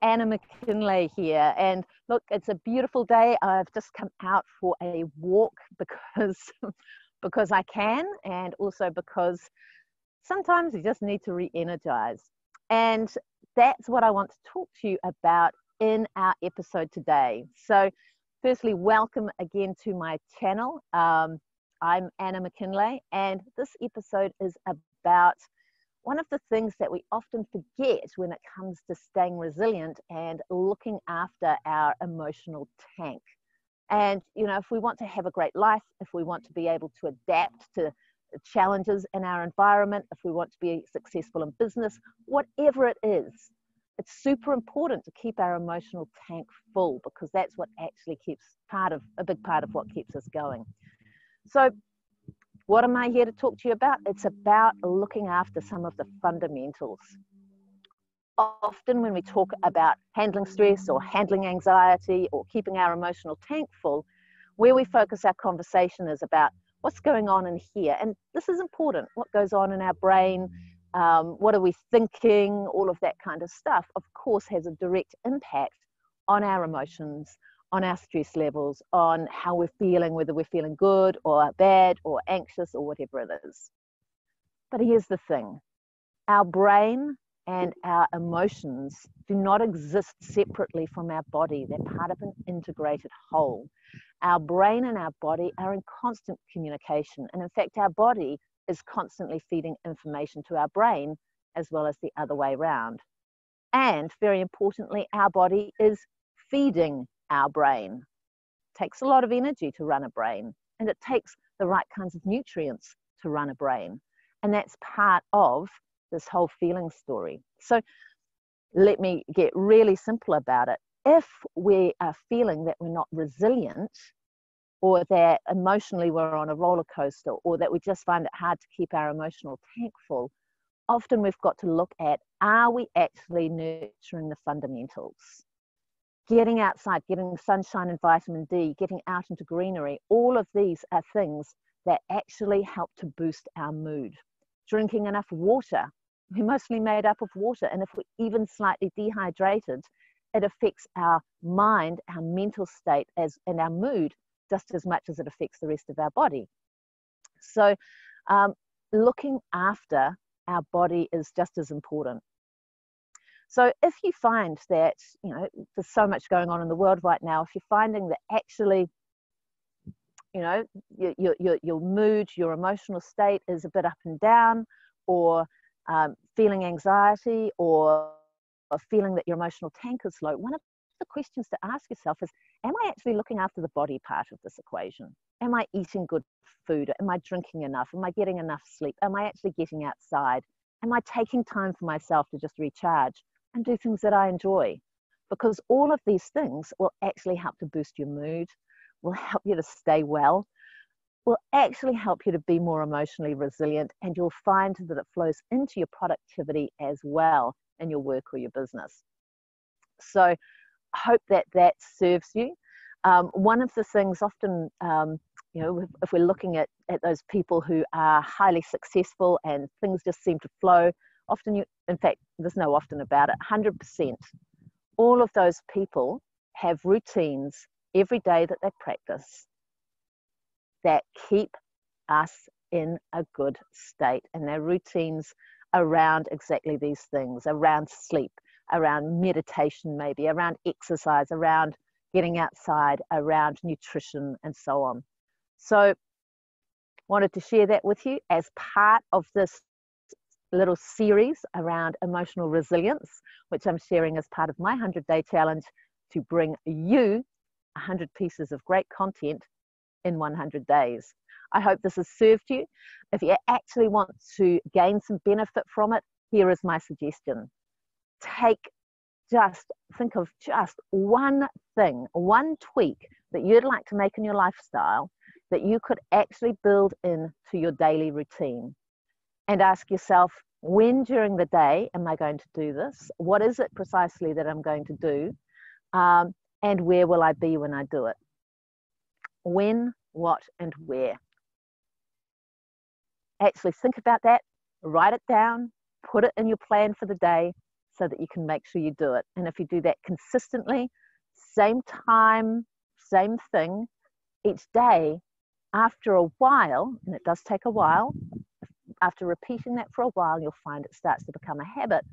Anna McKinlay here, and look, it's a beautiful day. I've just come out for a walk because I can, and also because sometimes you just need to re-energize. And that's what I want to talk to you about in our episode today. So firstly, welcome again to my channel. I'm Anna McKinlay, and this episode is about one of the things that we often forget when it comes to staying resilient and looking after our emotional tank. And, you know, if we want to have a great life, if we want to be able to adapt to challenges in our environment, if we want to be successful in business, whatever it is, it's super important to keep our emotional tank full, because that's what actually keeps a big part of what keeps us going. So what am I here to talk to you about? It's about looking after some of the fundamentals. Often when we talk about handling stress or handling anxiety or keeping our emotional tank full, where we focus our conversation is about what's going on in here. And this is important. What goes on in our brain, what are we thinking, all of that kind of stuff, of course, has a direct impact on our emotions, on our stress levels, on how we're feeling, whether we're feeling good or bad or anxious or whatever it is. But here's the thing. Our brain and our emotions do not exist separately from our body. They're part of an integrated whole. Our brain and our body are in constant communication. And in fact, our body is constantly feeding information to our brain as well as the other way around. And very importantly, our body is feeding our brain. It takes a lot of energy to run a brain, and it takes the right kinds of nutrients to run a brain. And that's part of this whole feeling story. So let me get really simple about it. If we are feeling that we're not resilient, or that emotionally we're on a roller coaster, or that we just find it hard to keep our emotional tank full, often we've got to look at, are we actually nurturing the fundamentals? Getting outside, getting sunshine and vitamin D, getting out into greenery, all of these are things that actually help to boost our mood. Drinking enough water. We're mostly made up of water, and if we're even slightly dehydrated, it affects our mind, our mental state, and our mood just as much as it affects the rest of our body. So looking after our body is just as important. So if you find that, you know, there's so much going on in the world right now, if you're finding that actually, you know, your mood, your emotional state is a bit up and down, or feeling anxiety, or feeling that your emotional tank is low, one of the questions to ask yourself is, am I actually looking after the body part of this equation? Am I eating good food? Am I drinking enough? Am I getting enough sleep? Am I actually getting outside? Am I taking time for myself to just recharge and do things that I enjoy? Because all of these things will actually help to boost your mood, will help you to stay well, will actually help you to be more emotionally resilient, and you'll find that it flows into your productivity as well in your work or your business. So I hope that that serves you. One of the things often, you know, if we're looking at those people who are highly successful and things just seem to flow, often in fact, there's no often about it, 100%, all of those people have routines every day that they practice that keep us in a good state. And their routines around exactly these things, around sleep, around meditation, maybe around exercise, around getting outside, around nutrition, and so on. So wanted to share that with you as part of this little series around emotional resilience, which I'm sharing as part of my 100-day challenge to bring you 100 pieces of great content in 100 days. I hope this has served you. If you actually want to gain some benefit from it, here is my suggestion. Think of just one thing, one tweak that you'd like to make in your lifestyle that you could actually build into your daily routine. And ask yourself, when during the day am I going to do this? What is it precisely that I'm going to do? And where will I be when I do it? When, what, and where? Actually think about that, write it down, put it in your plan for the day, so that you can make sure you do it. And if you do that consistently, same time, same thing each day, after a while, and it does take a while, after repeating that for a while, you'll find it starts to become a habit,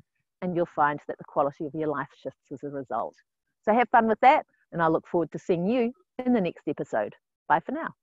and you'll find that the quality of your life shifts as a result. So have fun with that, and I look forward to seeing you in the next episode. Bye for now.